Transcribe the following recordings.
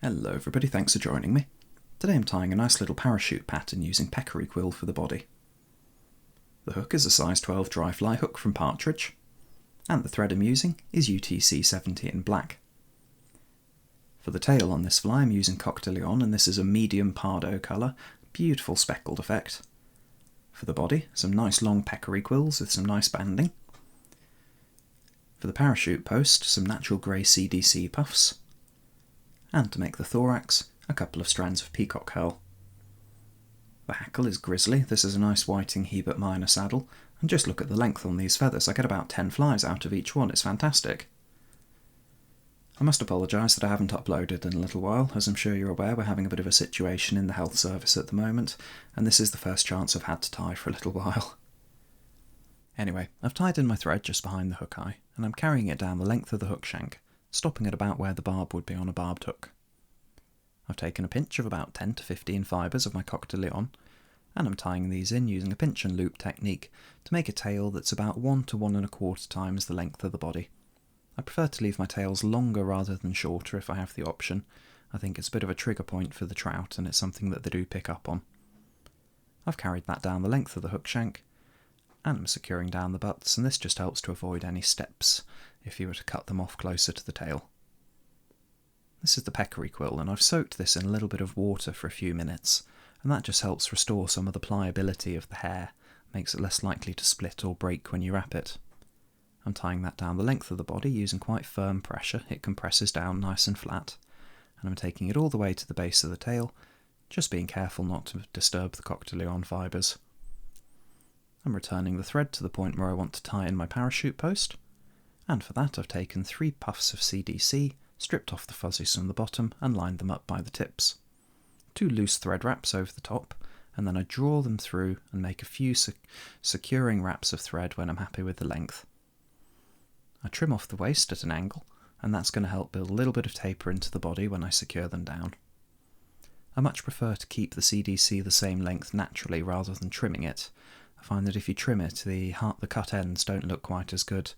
Hello everybody, thanks for joining me. Today I'm tying a nice little parachute pattern using Peccary quill for the body. The hook is a size 12 dry fly hook from Partridge, and the thread I'm using is UTC 70 in black. For the tail on this fly I'm using Coq-de-Lion, and this is a medium Pardo colour, beautiful speckled effect. For the body, some nice long Peccary quills with some nice banding. For the parachute post, some natural grey CDC puffs. And to make the thorax, a couple of strands of peacock herl. The hackle is grizzly. This is a nice whiting Hebert Minor saddle, and just look at the length on these feathers. I get about 10 flies out of each one. It's fantastic. I must apologise that I haven't uploaded in a little while. As I'm sure you're aware, we're having a bit of a situation in the health service at the moment, and this is the first chance I've had to tie for a little while. Anyway, I've tied in my thread just behind the hook eye, and I'm carrying it down the length of the hook shank, stopping at about where the barb would be on a barbed hook. I've taken a pinch of about 10 to 15 fibres of my Coq-de-Lion, and I'm tying these in using a pinch and loop technique to make a tail that's about 1 to 1 1/4 times the length of the body. I prefer to leave my tails longer rather than shorter if I have the option. I think it's a bit of a trigger point for the trout, and it's something that they do pick up on. I've carried that down the length of the hook shank, and I'm securing down the butts, and this just helps to avoid any steps if you were to cut them off closer to the tail. This is the Peccary quill, and I've soaked this in a little bit of water for a few minutes, and that just helps restore some of the pliability of the hair, makes it less likely to split or break when you wrap it. I'm tying that down the length of the body using quite firm pressure. It compresses down nice and flat, and I'm taking it all the way to the base of the tail, just being careful not to disturb the Coq-de-Lion fibres. I'm returning the thread to the point where I want to tie in my parachute post, and for that I've taken 3 puffs of CDC, stripped off the fuzzies from the bottom and lined them up by the tips. 2 loose thread wraps over the top, and then I draw them through and make a few securing wraps of thread when I'm happy with the length. I trim off the waist at an angle, and that's going to help build a little bit of taper into the body when I secure them down. I much prefer to keep the CDC the same length naturally rather than trimming it. I find that if you trim it, the cut ends don't look quite as good.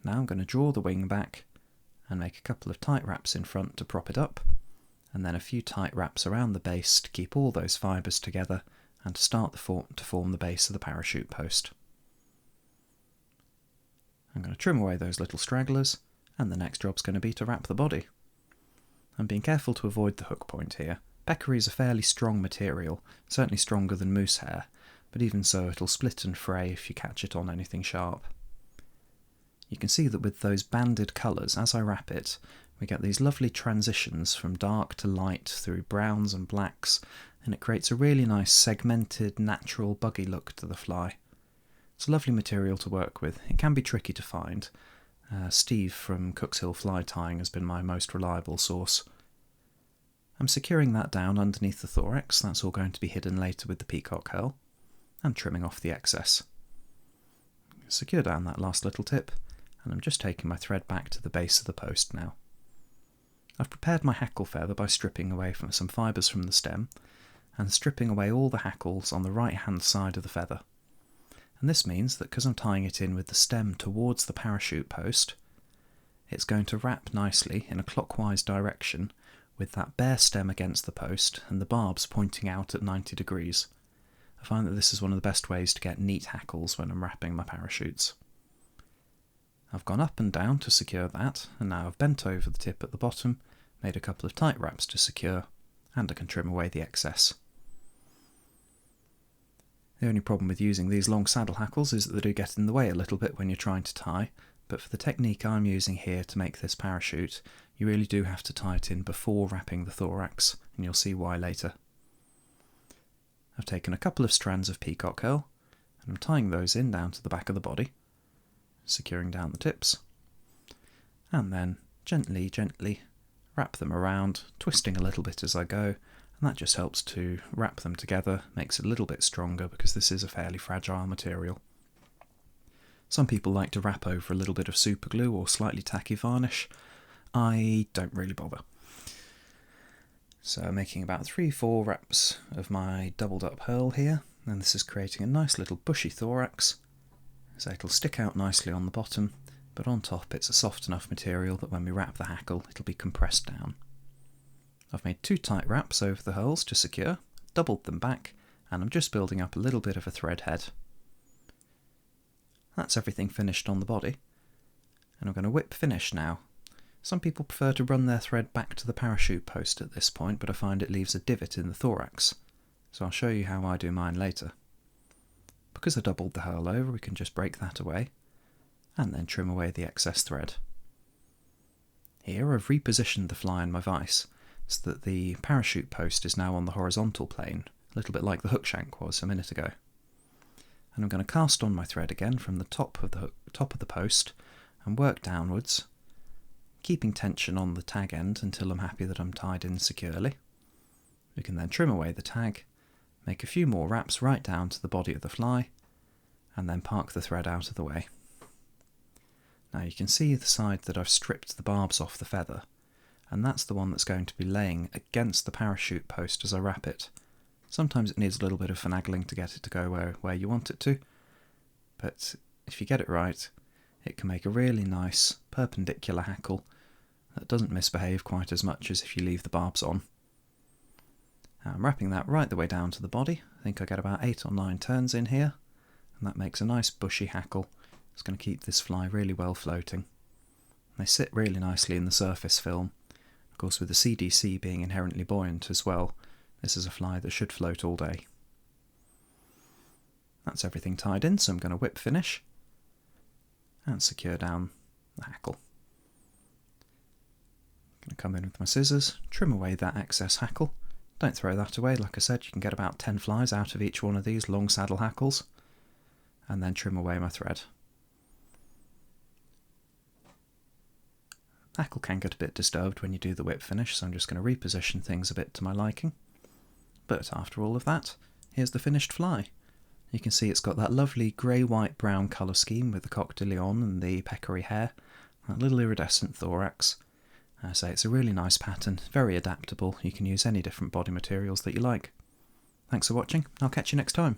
Now I'm going to draw the wing back and make a couple of tight wraps in front to prop it up, and then a few tight wraps around the base to keep all those fibres together and to start to form the base of the parachute post. I'm going to trim away those little stragglers, and the next job's going to be to wrap the body. I'm being careful to avoid the hook point here. Peccary is a fairly strong material, certainly stronger than moose hair, but even so it'll split and fray if you catch it on anything sharp. You can see that with those banded colours, as I wrap it, we get these lovely transitions from dark to light through browns and blacks, and it creates a really nice segmented, natural, buggy look to the fly. It's a lovely material to work with. It can be tricky to find. Steve from Cook's Hill Fly Tying has been my most reliable source. I'm securing that down underneath the thorax. That's all going to be hidden later with the peacock herl, and trimming off the excess. Secure down that last little tip, and I'm just taking my thread back to the base of the post now. I've prepared my hackle feather by stripping away from some fibres from the stem, and stripping away all the hackles on the right hand side of the feather. And this means that because I'm tying it in with the stem towards the parachute post, it's going to wrap nicely in a clockwise direction with that bare stem against the post and the barbs pointing out at 90 degrees. I find that this is one of the best ways to get neat hackles when I'm wrapping my parachutes. I've gone up and down to secure that, and now I've bent over the tip at the bottom, made a couple of tight wraps to secure, and I can trim away the excess. The only problem with using these long saddle hackles is that they do get in the way a little bit when you're trying to tie, but for the technique I'm using here to make this parachute, you really do have to tie it in before wrapping the thorax, and you'll see why later. I've taken a couple of strands of peacock herl, and I'm tying those in down to the back of the body, securing down the tips, and then gently wrap them around, twisting a little bit as I go, and that just helps to wrap them together, makes it a little bit stronger because this is a fairly fragile material. Some people like to wrap over a little bit of super glue or slightly tacky varnish. I don't really bother. So I'm making about 3-4 wraps of my doubled up herl here, and this is creating a nice little bushy thorax, so it'll stick out nicely on the bottom, but on top it's a soft enough material that when we wrap the hackle it'll be compressed down. I've made 2 tight wraps over the holes to secure, doubled them back, and I'm just building up a little bit of a thread head. That's everything finished on the body, and I'm going to whip finish now. Some people prefer to run their thread back to the parachute post at this point, but I find it leaves a divot in the thorax, so I'll show you how I do mine later. Because I doubled the hurl over, we can just break that away, and then trim away the excess thread. Here I've repositioned the fly in my vise, so that the parachute post is now on the horizontal plane, a little bit like the hook shank was a minute ago. And I'm going to cast on my thread again from the top of the post and work downwards, keeping tension on the tag end until I'm happy that I'm tied in securely. We can then trim away the tag, make a few more wraps right down to the body of the fly, and then park the thread out of the way. Now you can see the side that I've stripped the barbs off the feather, and that's the one that's going to be laying against the parachute post as I wrap it. Sometimes it needs a little bit of finagling to get it to go where you want it to, but if you get it right, it can make a really nice perpendicular hackle that doesn't misbehave quite as much as if you leave the barbs on. I'm wrapping that right the way down to the body. I think I get about 8 or 9 turns in here, and that makes a nice bushy hackle. It's going to keep this fly really well floating. They sit really nicely in the surface film. Of course, with the CDC being inherently buoyant as well, this is a fly that should float all day. That's everything tied in, so I'm going to whip finish and secure down the hackle. I'm going to come in with my scissors, trim away that excess hackle. Don't throw that away, like I said, you can get about 10 flies out of each one of these long saddle hackles, and then trim away my thread. Hackle can get a bit disturbed when you do the whip finish, so I'm just going to reposition things a bit to my liking. But after all of that, here's the finished fly. You can see it's got that lovely grey-white-brown colour scheme with the coq de lion and the peccary hair, that little iridescent thorax. I say it's a really nice pattern, very adaptable. You can use any different body materials that you like. Thanks for watching, I'll catch you next time.